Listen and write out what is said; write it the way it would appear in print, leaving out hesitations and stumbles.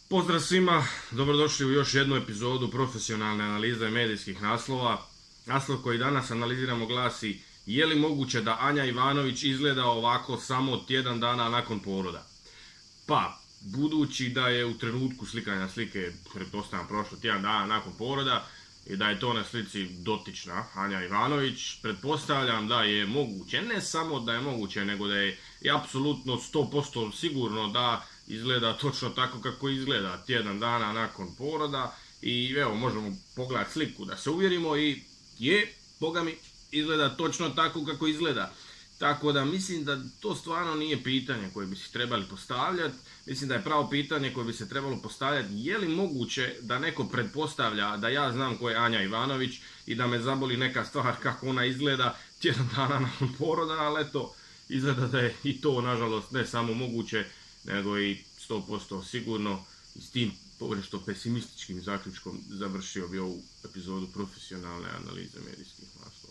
Pozdrav svima, dobrodošli u još jednu epizodu profesionalne analize medijskih naslova. Naslov koji danas analiziramo glasi: je li moguće da Anja Ivanović izgleda ovako samo tjedan dana nakon poroda? Pa, budući da je u trenutku slikanja slike, pretpostavljam prošlo tjedan dana nakon poroda, i da je to na slici dotična Anja Ivanović, pretpostavljam da je moguće, ne samo da je moguće, nego da je i apsolutno 100% sigurno da izgleda točno tako kako izgleda tjedan dana nakon poroda. I evo, možemo pogledati sliku da se uvjerimo i boga mi, izgleda točno tako kako izgleda. Tako da mislim da to stvarno nije pitanje koje bi se trebali postavljati. Mislim da je pravo pitanje koje bi se trebalo postavljati: je li moguće da neko pretpostavlja da ja znam ko je Anja Ivanović i da me zaboli neka stvar kako ona izgleda tjedan dana nakon poroda, ali eto, izgleda da je i to nažalost ne samo moguće, nego i 100% sigurno. I s tim površto pesimističkim zaključkom završio bi ovu epizodu profesionalne analize medijskih naslova.